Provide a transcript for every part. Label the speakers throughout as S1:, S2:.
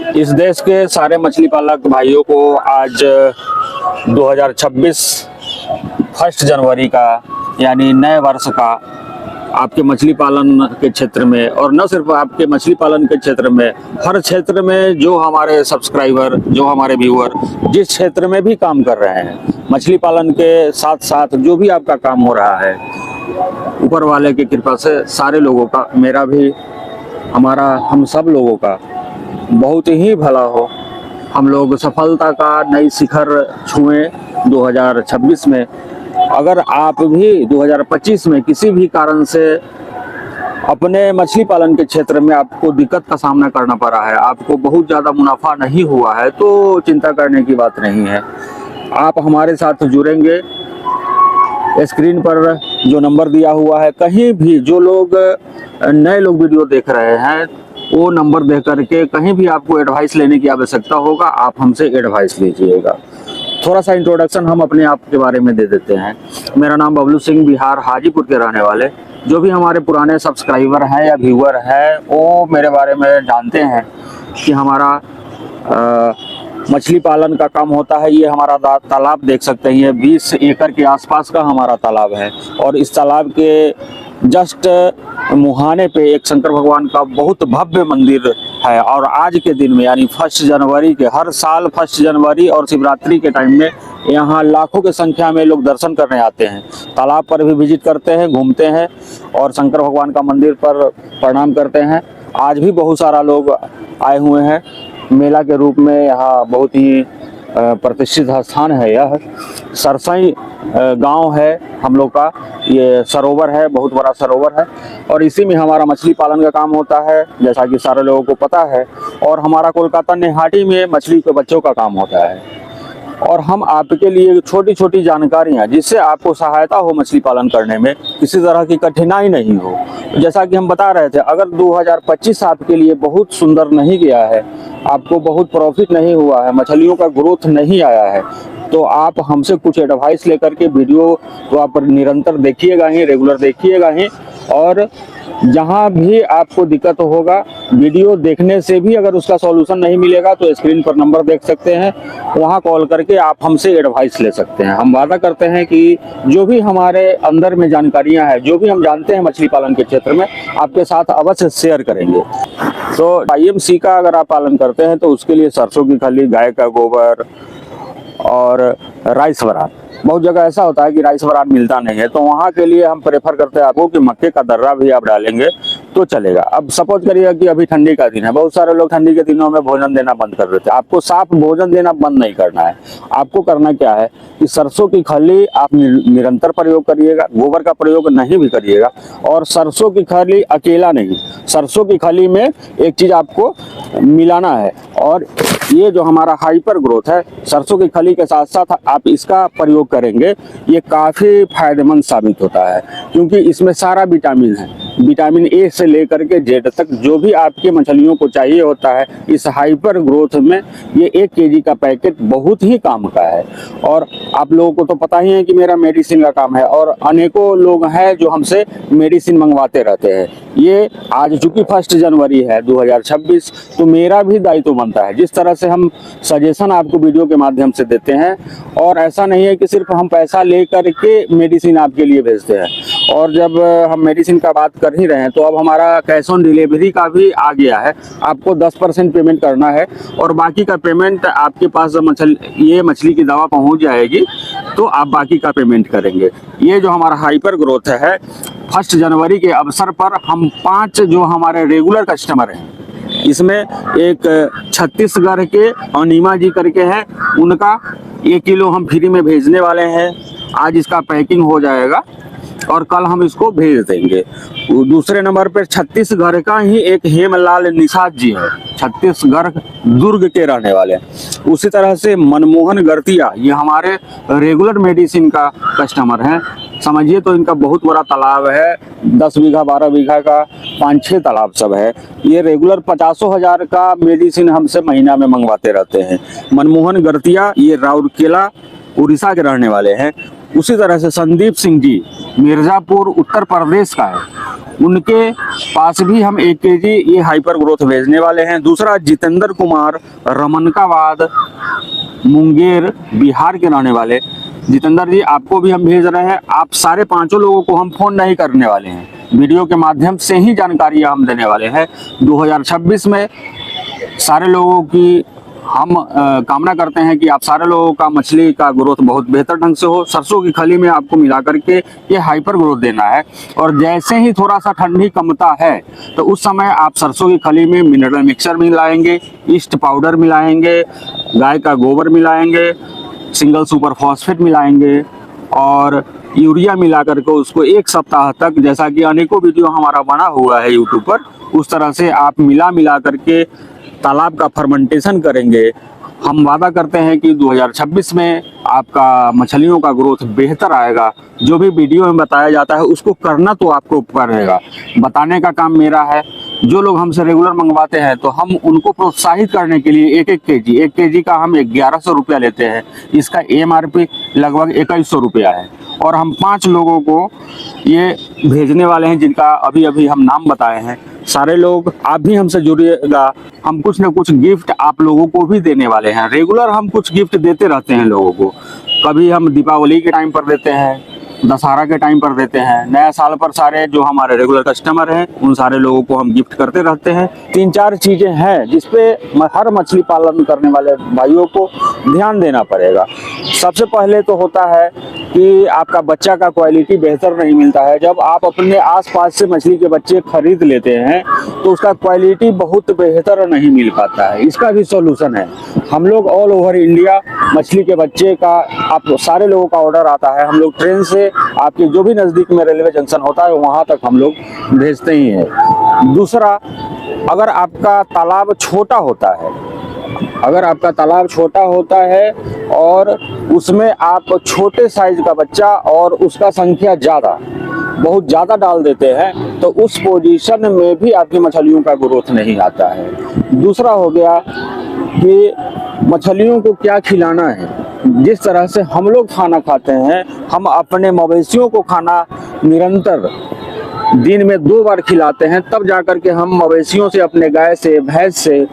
S1: इस देश के सारे मछली पालक भाइयों को आज 2026 1 जनवरी का यानी नए वर्ष का आपके मछली पालन के क्षेत्र में, और न सिर्फ आपके मछली पालन के क्षेत्र में, हर क्षेत्र में जो हमारे सब्सक्राइबर, जो हमारे व्यूअर जिस क्षेत्र में भी काम कर रहे हैं, मछली पालन के साथ साथ जो भी आपका काम हो रहा है, ऊपर वाले की कृपा से सारे लोगों का, मेरा भी, हमारा, हम सब लोगों का बहुत ही भला हो। हम लोग सफलता का नई शिखर छुएं 2026 में। अगर आप भी 2025 में किसी भी कारण से अपने मछली पालन के क्षेत्र में आपको दिक्कत का सामना करना पड़ा है, आपको बहुत ज़्यादा मुनाफा नहीं हुआ है, तो चिंता करने की बात नहीं है। आप हमारे साथ जुड़ेंगे, स्क्रीन पर जो नंबर दिया हुआ है, कहीं भी जो लोग नए लोग वीडियो देख रहे हैं वो नंबर देख करके कहीं भी आपको एडवाइस लेने की आवश्यकता होगा, आप हमसे एडवाइस लीजिएगा। थोड़ा सा इंट्रोडक्शन हम अपने आप के बारे में दे देते हैं। मेरा नाम बबलू सिंह, बिहार हाजीपुर के रहने वाले। जो भी हमारे पुराने सब्सक्राइबर हैं या व्यूअर हैं वो मेरे बारे में जानते हैं कि हमारा मछली पालन का काम होता है। ये हमारा तालाब देख सकते हैं, ये 20 एकड़ के आसपास का हमारा तालाब है, और इस तालाब के जस्ट मुहाने पे एक शंकर भगवान का बहुत भव्य मंदिर है। और आज के दिन में यानी 1 जनवरी के, हर साल 1 जनवरी और शिवरात्रि के टाइम में यहाँ लाखों की संख्या में लोग दर्शन करने आते हैं। तालाब पर भी विजिट करते हैं, घूमते हैं और शंकर भगवान का मंदिर पर प्रणाम करते हैं। आज भी बहुत सारा लोग आए हुए हैं मेला के रूप में। यहाँ बहुत ही प्रतिष्ठित स्थान है। यह सरसई गांव है हम लोग का, ये सरोवर है, बहुत बड़ा सरोवर है, और इसी में हमारा मछली पालन का काम होता है, जैसा कि सारे लोगों को पता है। और हमारा कोलकाता निहाटी में मछली के बच्चों का काम होता है। और हम आपके लिए छोटी छोटी जानकारियां, जिससे आपको सहायता हो मछली पालन करने में, किसी तरह की कठिनाई नहीं हो। जैसा कि हम बता रहे थे, अगर 2025 आपके लिए बहुत सुंदर नहीं गया है, आपको बहुत प्रॉफिट नहीं हुआ है, मछलियों का ग्रोथ नहीं आया है, तो आप हमसे कुछ एडवाइस लेकर के वीडियो को आप निरंतर देखिएगा ही, रेगुलर देखिएगा ही। और जहां भी आपको दिक्कत होगा, वीडियो देखने से भी अगर उसका सॉल्यूशन नहीं मिलेगा तो स्क्रीन पर नंबर देख सकते हैं, वहां कॉल करके आप हमसे एडवाइस ले सकते हैं। हम वादा करते हैं कि जो भी हमारे अंदर में जानकारियां हैं, जो भी हम जानते हैं मछली पालन के क्षेत्र में, आपके साथ अवश्य शेयर करेंगे। तो IMC का अगर आप पालन करते हैं तो उसके लिए सरसों की खली, गाय का गोबर और राइस ब्रान, बहुत जगह ऐसा होता है कि राइस ब्रान मिलता नहीं है, तो वहाँ के लिए हम प्रेफर करते हैं आपको कि मक्के का दर्रा भी आप डालेंगे तो चलेगा। अब सपोज करिए कि अभी ठंडी का दिन है, बहुत सारे लोग ठंडी के दिनों में भोजन देना बंद कर देते हैं। आपको साफ भोजन देना बंद नहीं करना है। आपको करना क्या है कि सरसों की खली आप निरंतर प्रयोग करिएगा, गोबर का प्रयोग नहीं भी करिएगा। और सरसों की खली अकेला नहीं, सरसों की खली में एक चीज आपको मिलाना है, और ये जो हमारा हाइपर ग्रोथ है, सरसों की खली के साथ साथ आप इसका प्रयोग करेंगे, ये काफ़ी फायदेमंद साबित होता है, क्योंकि इसमें सारा विटामिन है। विटामिन ए से लेकर के जेड तक जो भी आपके मछलियों को चाहिए होता है, इस हाइपर ग्रोथ में ये 1 केजी का पैकेट बहुत ही काम का है। और आप लोगों को तो पता ही है कि मेरा मेडिसिन का काम है, और अनेकों लोग हैं जो हमसे मेडिसिन मंगवाते रहते हैं। ये आज चूंकि 1 जनवरी है 2026, तो मेरा भी दायित्व बनता है, जिस तरह से हम सजेशन आपको वीडियो के माध्यम से देते हैं। और ऐसा नहीं है कि सिर्फ हम पैसा ले करके मेडिसिन आपके लिए भेजते हैं। और जब हम मेडिसिन का बात कर ही रहे हैं, तो अब हमारा कैश ऑन डिलीवरी का भी आ गया है। आपको 10% पेमेंट करना है, और बाकी का पेमेंट आपके पास ये मछली की दवा पहुंच जाएगी तो आप बाकी का पेमेंट करेंगे। ये जो हमारा हाइपर ग्रोथ है, 1 जनवरी के अवसर पर हम 5 जो हमारे रेगुलर कस्टमर हैं, इसमें एक छत्तीसगढ़ के अनिमा जी करके हैं, उनका 1 किलो हम फ्री में भेजने वाले हैं। आज इसका पैकिंग हो जाएगा और कल हम इसको भेज देंगे। दूसरे नंबर पर छत्तीसगढ़ का ही एक हेमलाल निषाद जी है, छत्तीसगढ़ दुर्ग के रहने वाले। उसी तरह से मनमोहन गर्तिया, ये हमारे रेगुलर मेडिसिन का कस्टमर हैं। समझिए तो इनका बहुत बड़ा तालाब है, 10 बीघा 12 बीघा का 5-6 तालाब सब है। ये रेगुलर 50,000 का मेडिसिन हमसे महीना में मंगवाते रहते हैं। मनमोहन गर्तिया ये राउरकेला उड़ीसा के रहने वाले हैं। उसी तरह से संदीप सिंह जी मिर्ज़ापुर उत्तर प्रदेश का है, उनके पास भी हम 1 केजी ये हाइपर ग्रोथ भेजने वाले हैं। दूसरा जितेंद्र कुमार रमनकाबाद मुंगेर बिहार के रहने वाले, जितेंद्र जी आपको भी हम भेज रहे हैं। आप सारे 5 लोगों को हम फ़ोन नहीं करने वाले हैं, वीडियो के माध्यम से ही जानकारियाँ हम देने वाले हैं। 2026 में सारे लोगों की हम कामना करते हैं कि आप सारे लोगों का मछली का ग्रोथ बहुत बेहतर ढंग से हो। सरसों की खली में आपको मिला करके ये हाइपर ग्रोथ देना है, और जैसे ही थोड़ा सा ठंडी कमता है तो उस समय आप सरसों की खली में मिनरल मिक्सचर मिलाएंगे, ईस्ट पाउडर मिलाएंगे, गाय का गोबर मिलाएंगे, सिंगल सुपर फॉस्फेट मिलाएंगे और यूरिया मिला करके उसको 1 सप्ताह तक, जैसा कि अनेकों वीडियो हमारा बना हुआ है यूट्यूब पर, उस तरह से आप मिला करके तालाब का फर्मेंटेशन करेंगे। हम वादा करते हैं कि 2026 में आपका मछलियों का ग्रोथ बेहतर आएगा। जो भी वीडियो में बताया जाता है उसको करना तो आपको पड़ेगा, बताने का काम मेरा है। जो लोग हमसे रेगुलर मंगवाते हैं तो हम उनको प्रोत्साहित करने के लिए 1 केजी का हम 1100 रुपया लेते हैं। इसका MRP लगभग 2100 रुपया है, और हम 5 लोगों को ये भेजने वाले हैं जिनका अभी अभी हम नाम बताए हैं। सारे लोग आप भी हमसे जुड़िएगा, हम कुछ न कुछ गिफ्ट आप लोगों को भी देने वाले हैं। रेगुलर हम कुछ गिफ्ट देते रहते हैं लोगों को, कभी हम दीपावली के टाइम पर देते हैं, दशहरा के टाइम पर देते हैं, नया साल पर सारे जो हमारे रेगुलर कस्टमर हैं उन सारे लोगों को हम गिफ्ट करते रहते हैं। 3-4 चीज़ें हैं जिसपे हर मछली पालन करने वाले भाइयों को ध्यान देना पड़ेगा। सबसे पहले तो होता है कि आपका बच्चा का क्वालिटी बेहतर नहीं मिलता है। जब आप अपने आसपास से मछली के बच्चे खरीद लेते हैं तो उसका क्वालिटी बहुत बेहतर नहीं मिल पाता है। इसका भी सॉल्यूशन है। हम लोग ऑल ओवर इंडिया मछली के बच्चे का आप सारे लोगों का ऑर्डर आता है। हम लोग ट्रेन से आपके जो भी नज़दीक में रेलवे जंक्शन होता है वहाँ तक हम लोग भेजते ही हैं। दूसरा, अगर आपका तालाब छोटा होता है, अगर आपका तालाब छोटा होता है और उसमें आप छोटे साइज का बच्चा और उसका संख्या ज़्यादा, बहुत ज़्यादा डाल देते हैं तो उस पोजीशन में भी आपकी मछलियों का ग्रोथ नहीं आता है। दूसरा हो गया कि मछलियों को क्या खिलाना है। जिस तरह से हम लोग खाना खाते हैं, हम अपने मवेशियों को खाना निरंतर दिन में 2 बार खिलाते हैं, तब जाकर के हम मवेशियों से, अपने गाय से, भैंस से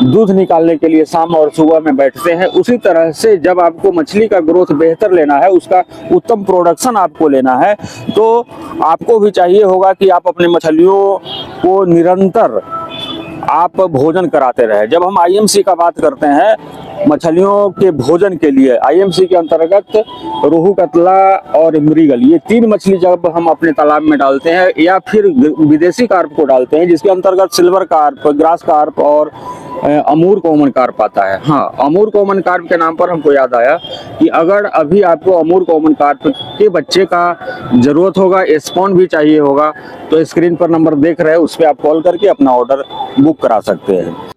S1: दूध निकालने के लिए शाम और सुबह में बैठते हैं। उसी तरह से जब आपको मछली का ग्रोथ बेहतर लेना है, उसका उत्तम प्रोडक्शन आपको लेना है, तो आपको भी चाहिए होगा कि आप अपने मछलियों को निरंतर आप भोजन कराते रहे। जब हम IMC का बात करते हैं मछलियों के भोजन के लिए, IMC के अंतर्गत रोहू, कतला और मृगल, ये 3 मछली जब हम अपने तालाब में डालते हैं या फिर विदेशी कार्प को डालते हैं जिसके अंतर्गत सिल्वर कार्प, ग्रास कार्प और अमूर कॉमन कार्प आता है। हाँ, अमूर कॉमन कार्प के नाम पर हमको याद आया कि अगर अभी आपको अमूर कॉमन कार्प के बच्चे का ज़रूरत होगा, स्पॉन भी चाहिए होगा, तो स्क्रीन पर नंबर देख रहे हैं, उस पर आप कॉल करके अपना ऑर्डर बुक करा सकते हैं।